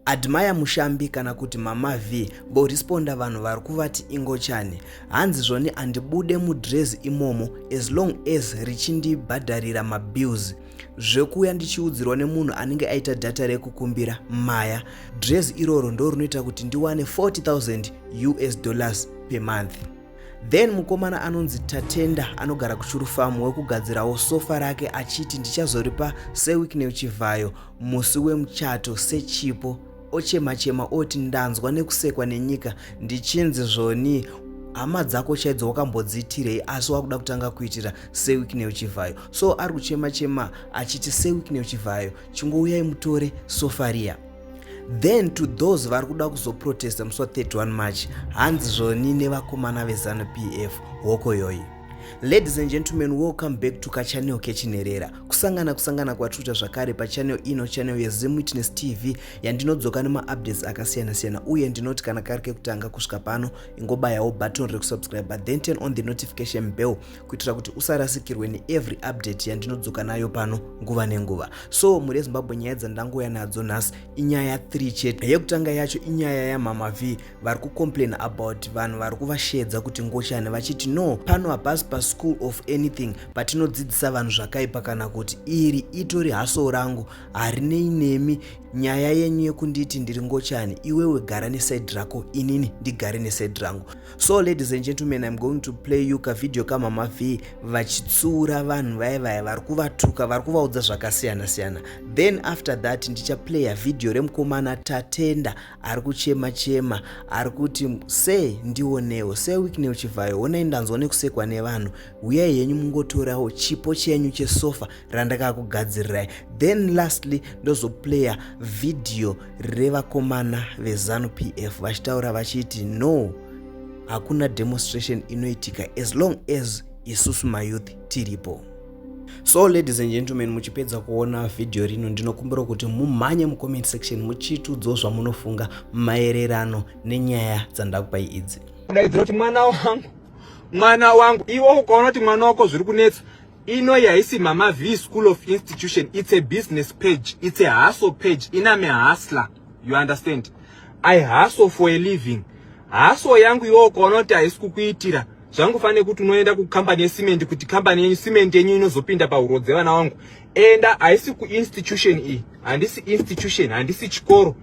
Admire Mushambi kana kuti Mama V boresponda vanhu vari kuvati Ngochani. Hanzi zvoni andibude mudress imomo as long as richindibhadharira mabills. Zvekuya ndichiudzirwa nemunhu anenge aita data rekukumbira Maya. Dress iroro ndo rinoita kuti ndiwane $40,000 US per month. Then mukomana anonzi Tatenda anogara kuchurufamu wekugadzirawo sofa rake achiti ndichazoripa seWicknell Chivayo musi wemuchato sechipo. Ochema oti ndanzwa nekusekwa nenyika ndichinzi zvoni hama dzako chaidzo wakambodziitirei asi wakuda kutanga kuitira seWicknell Chivayo. So ari kuchema achiti seWicknell Chivayo chingouyai mutore sofa riya. Then to those vari kuda kuzoprotesta musi wa31 March, hanzi zvoni nevakomana veZanu PF hoko yoyi. Ladies and gentlemen, welcome back to kachannel kechinerera. Kusangana kwatuta zvakare pachannel ino, channel yeZim Witness TV yandinodzoka nema-updates akasiyana uye ndinoti kana kari kekutanga kusvika pano ingobayawo button rekusubscribe then turn on the notification bell kuitira kuti usarasikirwe neevery update yandinodzoka nayo pano nguva nenguva. So muri Zimbabwe nyaya dzandangouya nadzo nhasi inyaya 3 chete. Yekutanga yacho inyaya yaMama V vari kucomplain about vanhu vari kuvashedza kuti Ngochani vachiti no pano hapasi school of anything patinodzidzisa vanhu zvakaipa kana kuti iri itori haso rangu harinei nemi. Nyaya yenyu yekunditi ndiri Ngochani iwewe gara neside rako inini ndigare neside rangu. So ladies and gentlemen, I'm going to play you ka video kama Mama V vachitsura vanhu vaya vari kuvatuka vari kuvaudza zvakasiyana. Then after that ndichaplaya video remukomana Tatenda ari kuchema ari kuti se ndionewo seWicknell Chivayo onai ndanzwa nekusekwa nevanhu uyai yenyu mungotorawo chipo chenyu chesofa randakakugadzirirai. Then lastly ndozoplaya video revakomana veZanu PF vachitaura vachiti no hakuna demonstration inoitika as long as isusu mayouth tiripo. So ladies and gentlemen, muchipedza kuona video rino ndinokumbira kuti mumhanye mucomment section muchitiudzawo zvamunofunga maererano nenyaya dzandakupai idzi. Ndaidzira kuti mwana wangu iwo ukaona kuti mwana wako zviri kunetsa ino yaisi Mama V School of Institution. It's a business page, it's a hustle page. Iname hustler, you understand? I hustle for a living. Hustle yangu iwo ukaona kuti haisi kukuitira zvangu fane kuti unoenda kucompany yeCement kuti company yenyu cement yenyu inozopinda pauro dzevana wangu enda haisi kuinstitution iyi. Handisi institution, handisi chikoro.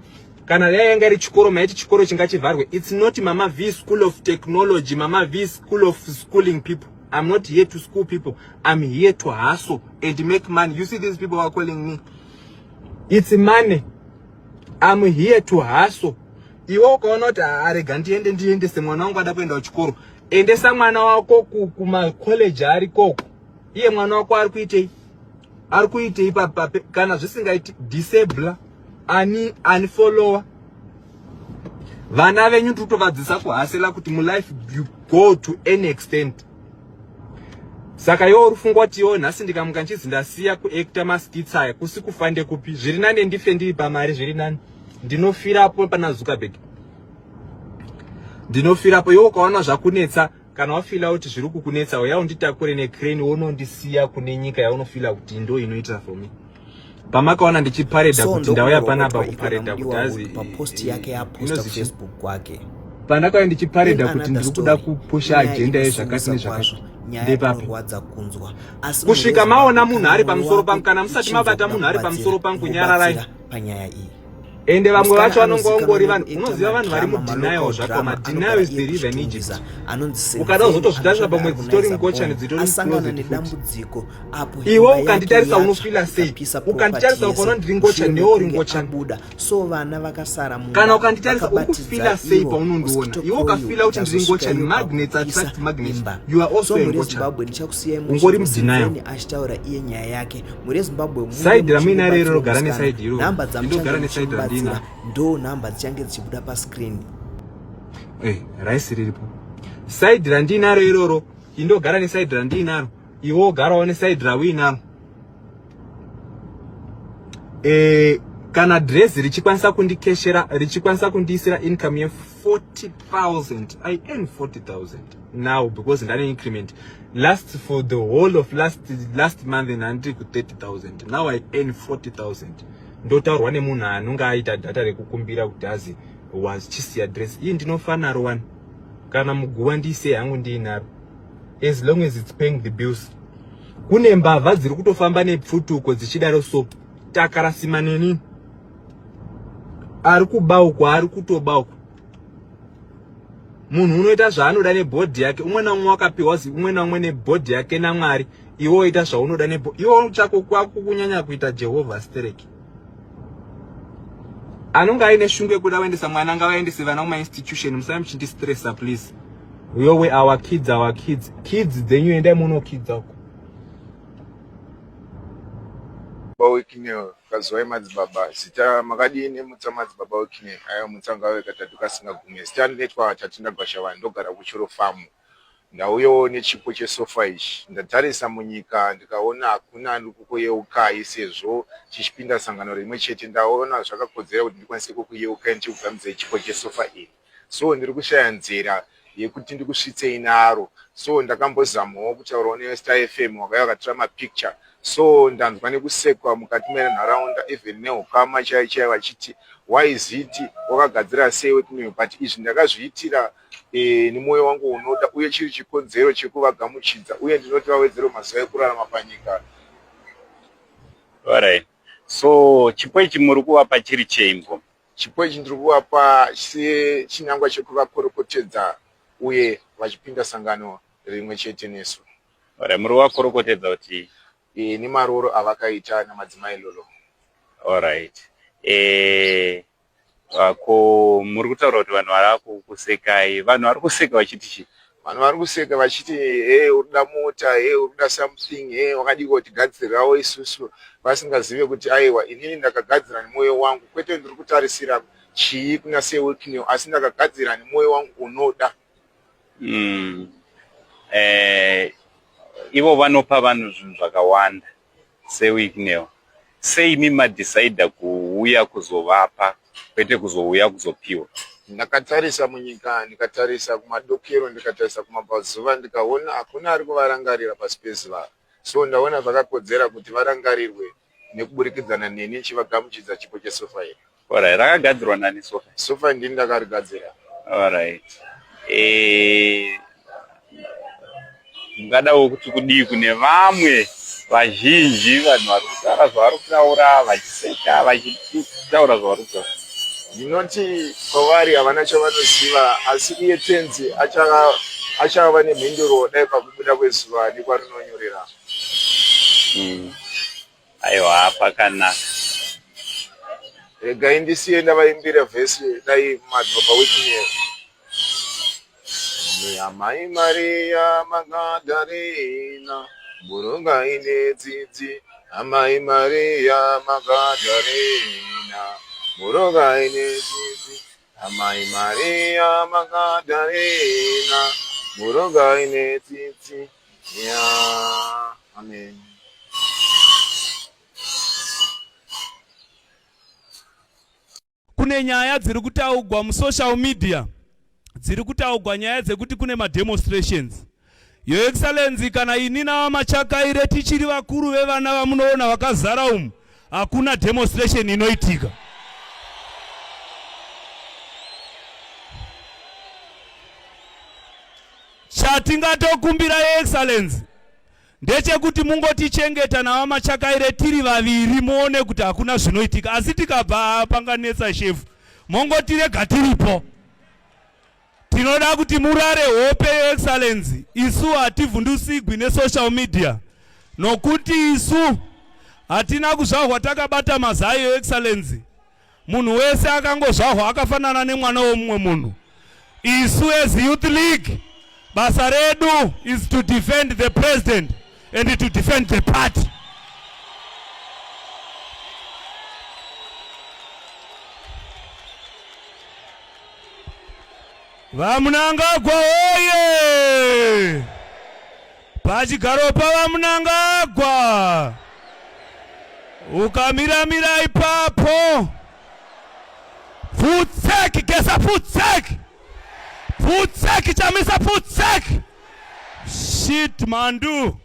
Kana yanga iri chikoro maiti chikoro chingachivharwe. It's not Mama V School of Technology, Mama V School of Schooling people. I'm not here to school people. I'm here to hustle and make money. You see these people are calling me. It's money. I'm here to hustle. Iwo ukaona kuti arega ndiendese mwana wangu ada kuenda kuchikoro. Endesa mwana wako kuma college ari koko. Iye mwana wako ari kuitei? Ari kuitei kana zvisingaiti disable unfollower. Vana venyu totovadzisa kuhasela kuti mu life you go to any extent. Saka yo urufungwa kuti yo nhasi ndikamuka nchizi ndasiya kuacta maskits aya kusi kufande kupi zviri nane ndife ndiri pamari zviri nane ndinofirapo pana Zuckerberg. Ndinofirapo yo ukaona zvakunetsa kana wafila kuti zviri kukunetsa uya unditakure necrane unondisiya kune nyika yaunofila kuti ndo inoita for me. Pamakaona ndichipareda kuti ndauya panapa kupareda kuti azi papost yake yaposta Facebook kwake. Pandakauya ndichipareda kuti ndiri kuda kupusha agenda yezvakati nezvakati. Kusvika maona munhu ari pamusoro pangu kana musati mabata munhu ari pamusoro pangu nyararai panyaya iyi. Ende vamwe vacho vanongongori vanhu unoziva vanhu vari mudenial zvakoma. Denial is the river in Egypt. Ukada uzotozvitarisa pamwe dzitori Ngochani dzitori closet iwo ukanditarisa unofila sei. Ukanditarisa ukaona ndiri Ngochani newo uri Ngochani. So vana vakasara munhu kana ukanditarisa ukufila sei paunondiona iwo ukafila kuti ndiri Ngochani. Magnets attract magnets. You are also a Ngochani. Ungori mudenial achitaura iye nyaya yake muri Zimbabwe. Side ramina rero gara ne side iro ndogara ne side ndo namba dzichange dzichibuda pascreen. Raisi riripo side randinaro iroro indogara neside randinaro iwo garawo neside rawinaro. Kana dress richikwanisa kundikeshera richikwanisa kundisira income ye 40,000. I earn 40,000 now because ndane increment for the whole of last month and until 30,000. Now I earn 40,000 ndotaurwa nemunhu anonga aita data rekukumbira kuti azi was chisi address iyi ndinofana ro one kana muguwa ndiise hangu ndiinaro as long as it's paying the bills. Kune mbavha dziri kutofamba nepfutuko dzichidaro so takarasima neni ari kubaukwa ari kutobaukwa. Munhu unoita zvaanoda nebhodhi yake, umwe naumwe wakapiwa umwe naumwe nebhodhi yake naMwari. Iwo oita zvaunoda iwo chako kwako kunyanya kuita Jehovah stereki. Anonga aine shungu yekuda kuendesa mwana ngavaendese vana kuma institution, musame muchindi stressa please. We our kids dzenyu endai muno kids ako. Wicknell kazwai madzibaba zita makadini mutsa madzibaba Wicknell ayo mutsanga wekatatu kasingagume zita netwa tatindagwasha vanhu ndogara kuchiro famu ndauyo nechipo chesofa ichi ndatarisa munyika ndikaona hakuna ndikukuyeuka sezvo chichipinda sangano rimwe chete ndaona zvakakodzera kuti ndikwanise kukuyeuka ndichikugamidza chipo chesofa iri so ndiri kushaya nzira yekuti ndikusvitsei naro so ndakambozamawo kutaurawo neStar FM wakauya wakatora mapicture so ndanzwa nekusekwa mukati menharaunda even neukama chaiyo vachiti why is it wakagadzira sei Wicknell but izvi ndakazviitira nemwoyo wangu unoda uye chiri chikonzero chekuvagamuchidza uye ndinoti vawedzero mazuva ekurarama panyika. Alright. So chipo ichi muri kuvapa chiri cheimbo? Chipo ichi ndiri kuvapa chinangwa chekuvakorokotedza uye vachipinda sangano rimwe chete nesu. Alright, muri kuvakorokotedza kuti nemaroro avakaita namadzimai lolo. Alright. Ko muri kutaura kuti vanhu vari kusekai, vanhu vari kuseka vachiti chi? Vanhu vari kuseka vachiti hey urida mota, hey urida something, hey wakadii kuti gadzirawo isusu vasingazive kuti aiwa inini ndakagadzira nemwoyo wangu kwete ndiri kutarisira chii kuna seWicknell asi ndakagadzira nemwoyo wangu unoda. Ivo vanopa vanhu zvinhu zvakawanda seWicknell. Sei imi madhisaidha kuuya kuzovapa kwete kuzouya kuzopiwa? Ndakatarisa munyika, ndikatarisa kumadokero, ndikatarisa kumabvazuva, ndikaona hakuna ari kuvarangarira pasi pezuva. So ndaona zvakakodzera kuti varangarirwe nekuburikidzana neni chivagamuchidza chipo chesofa iri. Alright, rakagadzirwa nani sofa? Sofa ndini ndakarigadzira. Alright. Mungadawo kuti kudii kune vamwe vazhinji vanhu vari kutaura zvavari kutaura vachiseka vachitaura zvavari kutaura? Ndinoti kwavari havana chavanoziva asi iye tenzi achava nemhinduro dai pakubuda kwezuva nekwarinonyorera. Aiwa, pakanaka. Regai ndisiye ndavaimbira vhesi dai madzibaba Wicknell. Amai Maria Magdalena buronga ine dzidzi, Amai Maria Magdalena buronga ine dzidzi, Amai Maria Magdalena buronga ine dzidzi. Amen. Kune nyaya dziri kutaurwa musocial media, dziri kutaurwa nyaya dzekuti kune mademonstrations. Your Excellency, kana ini navamachakaire tichiri vakuru vevana vamunoona vakazara umu, hakuna demonstration inoitika. Chatingatokumbira Your Excellency ndechekuti mungotichengeta navamachakaire tiri vaviri muone kuti hakuna zvinoitika, asi tikabva panganetsa shefu mongotirega tiripo. Tinoda kuti murare hope Your Excellency, isu hativhundusigwi nesocial media nokuti isu hatina kuzvahwa takabata mazai Your Excellency. Munhu wese akangozvahwa akafanana nemwana womumwe munhu. Isu as Youth League basa redu is to defend the president and to defend the party. Vamunangagwa oye! Pachigaro pa Vamunangagwa! Ukamira ipapo! Futseki kesa futseki! Futseki chamisa futseki! Shit mandu!